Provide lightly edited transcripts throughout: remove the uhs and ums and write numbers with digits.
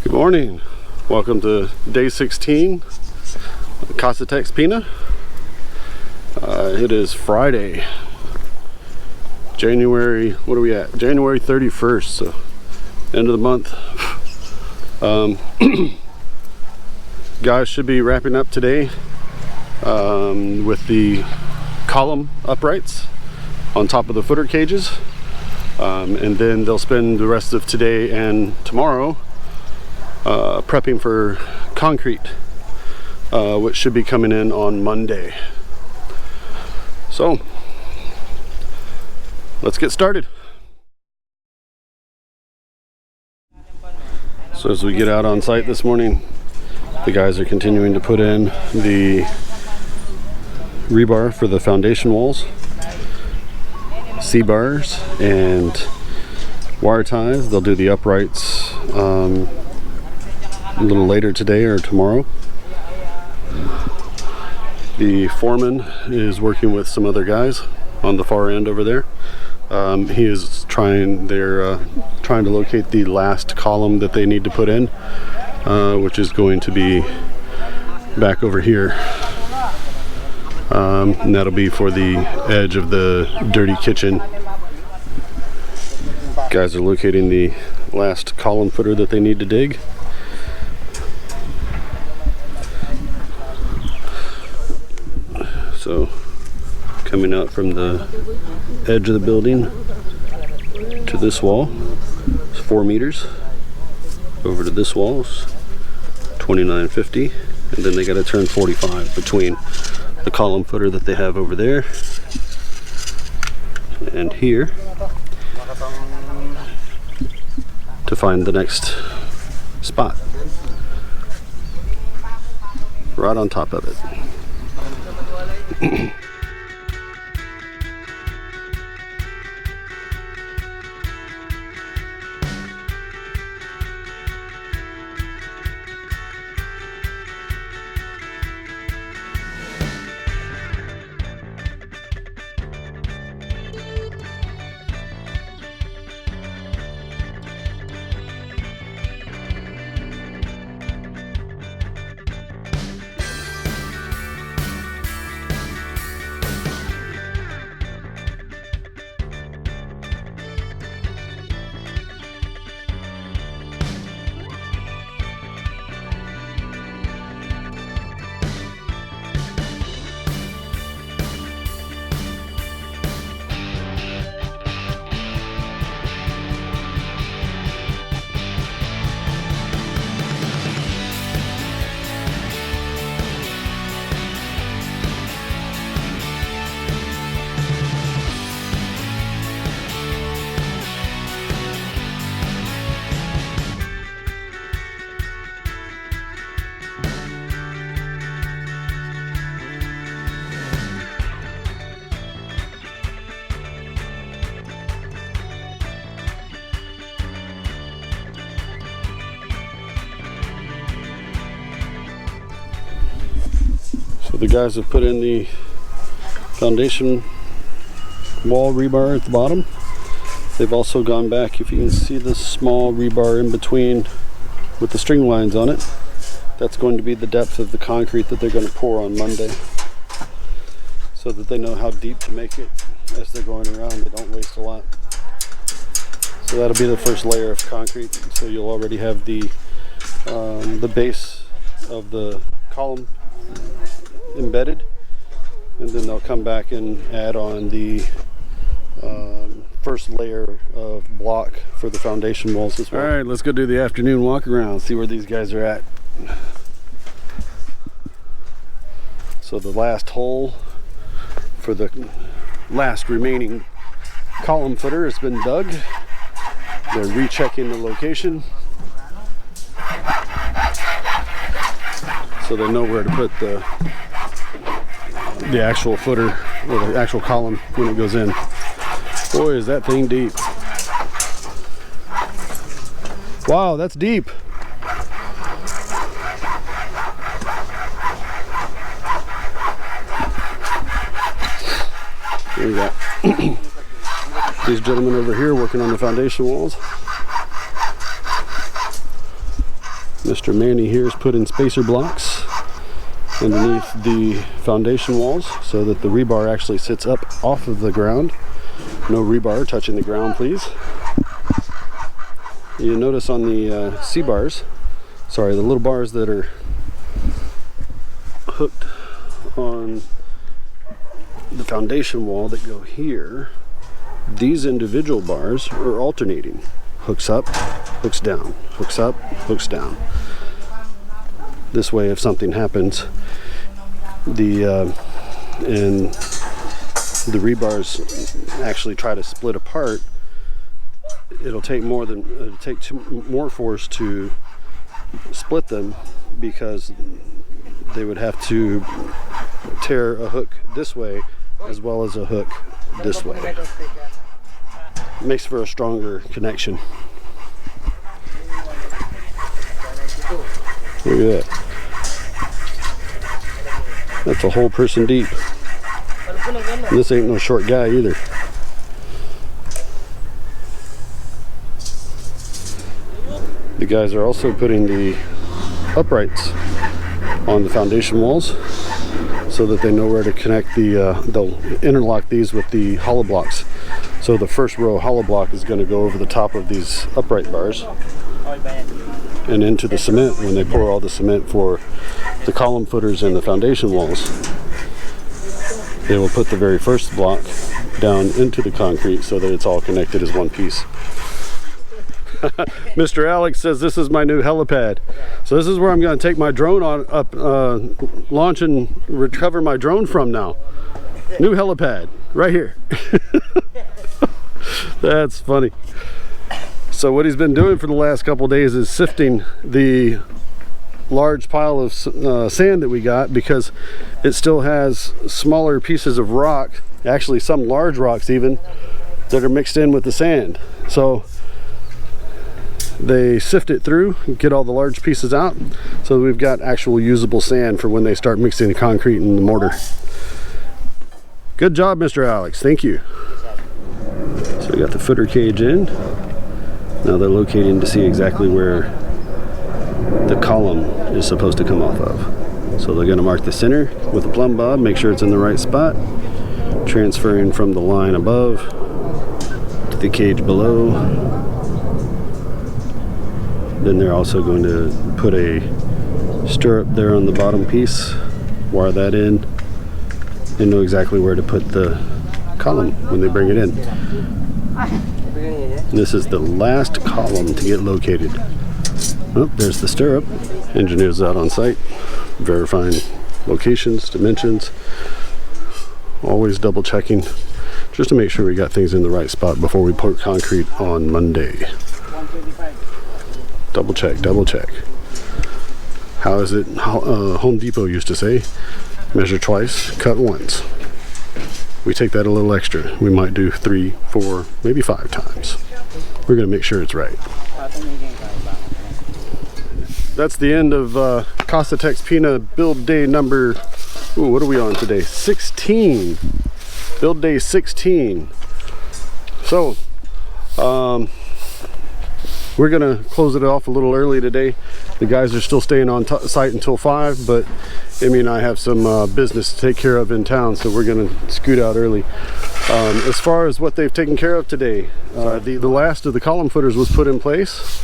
Good morning. Welcome to day 16, Casa TexPina. It is Friday, January, what are we at? January 31st, so end of the month. Guys should be wrapping up today with the column uprights on top of the footer cages. And then they'll spend the rest of today and tomorrow prepping for concrete, which should be coming in on Monday. So let's get started. So as we get out on site this morning, the guys are continuing to put in the rebar for the foundation walls, C-bars, and wire ties. They'll do the uprights a little later today or tomorrow. The foreman is working with some other guys on the far end over there. He is trying to locate the last column that they need to put in, which is going to be back over here. And that'll be for the edge of the dirty kitchen. Guys are locating the last column footer that they need to dig. So coming out from the edge of the building to this wall is 4 meters. Over to this wall is 29.50, and then they got to turn 45 between the column footer that they have over there and here to find the next spot right on top of it. So the guys have put in the foundation wall rebar at the bottom. They've also gone back, if you can see this small rebar in between with the string lines on it, that's going to be the depth of the concrete that they're going to pour on Monday, so that they know how deep to make it as they're going around. They don't waste a lot. So that'll be the first layer of concrete. So you'll already have the base of the column embedded, and then they'll come back and add on the first layer of block for the foundation walls as well. All right, let's go do the afternoon walk around, see where these guys are at. So the last hole for the last remaining column footer has been dug. They're rechecking the location so they know where to put the actual footer or the actual column when it goes in. Boy, is that thing deep. Wow, that's deep. Here we got these gentlemen over here working on the foundation walls. Mr. Manny here is putting spacer blocks underneath the foundation walls so that the rebar actually sits up off of the ground. No rebar touching the ground, please. You notice on the C-bars, sorry, the little bars that are hooked on the foundation wall that go here, these individual bars are alternating. Hooks up, hooks down, hooks up, hooks down. This way, if something happens, the rebars actually try to split apart, it'll take more force to split them, because they would have to tear a hook this way as well as a hook this way. Makes for a stronger connection. Look at that. That's a whole person deep. And this ain't no short guy either. The guys are also putting the uprights on the foundation walls so that they know where to connect they'll interlock these with the hollow blocks. So the first row hollow block is going to go over the top of these upright bars and into the cement when they pour all the cement for the column footers and the foundation walls. They will put the very first block down into the concrete so that it's all connected as one piece. Mr. Alex says this is my new helipad. So this is where I'm going to take my drone launch and recover my drone from now. New helipad, right here. That's funny. So what he's been doing for the last couple days is sifting the large pile of sand that we got, because it still has smaller pieces of rock, actually some large rocks even, that are mixed in with the sand. So they sift it through and get all the large pieces out, so we've got actual usable sand for when they start mixing the concrete and the mortar. Good job, Mr. Alex, thank you. So we got the footer cage in. Now they're locating to see exactly where the column is supposed to come off of. So they're going to mark the center with a plumb bob, make sure it's in the right spot, transferring from the line above to the cage below. Then they're also going to put a stirrup there on the bottom piece, wire that in, and know exactly where to put the column when they bring it in. This is the last column to get located. Oh, there's the stirrup. Engineers out on site, verifying locations, dimensions, always double checking just to make sure we got things in the right spot before we pour concrete on Monday. Double check, double check. How is it? Home Depot used to say, measure twice, cut once. We take that a little extra. We might do 3, 4, maybe 5 times. We're going to make sure it's right. That's the end of Casa TexPina build day number, ooh, what are we on today? 16. Build day 16. So, we're gonna close it off a little early today. The guys are still staying on site until 5, but Emie and I have some business to take care of in town, so we're gonna scoot out early. As far as what they've taken care of today, the last of the column footers was put in place.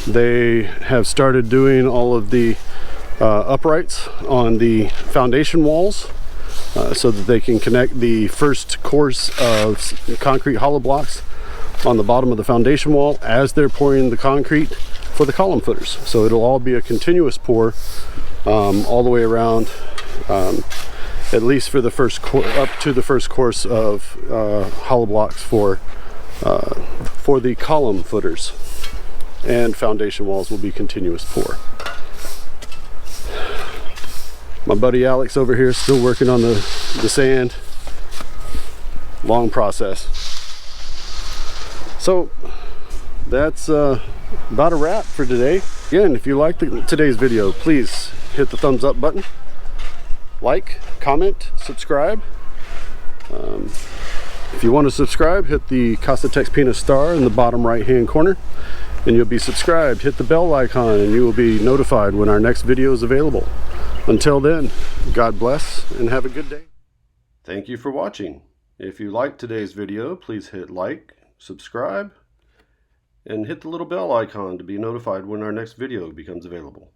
They have started doing all of the uprights on the foundation walls so that they can connect the first course of concrete hollow blocks on the bottom of the foundation wall as they're pouring the concrete for the column footers. So it'll all be a continuous pour all the way around, at least for the first up to the first course of hollow blocks for the column footers, and foundation walls will be continuous pour. My buddy Alex over here is still working on the sand. Long process. So that's about a wrap for today. Again, if you liked today's video, please hit the thumbs up button, like, comment, subscribe. If you want to subscribe, hit the Casa TexPina star in the bottom right hand corner. and you'll be subscribed. Hit the bell icon and you will be notified when our next video is available. Until then, God bless and have a good day. Thank you for watching. If you liked today's video, please hit like, subscribe, and hit the little bell icon to be notified when our next video becomes available.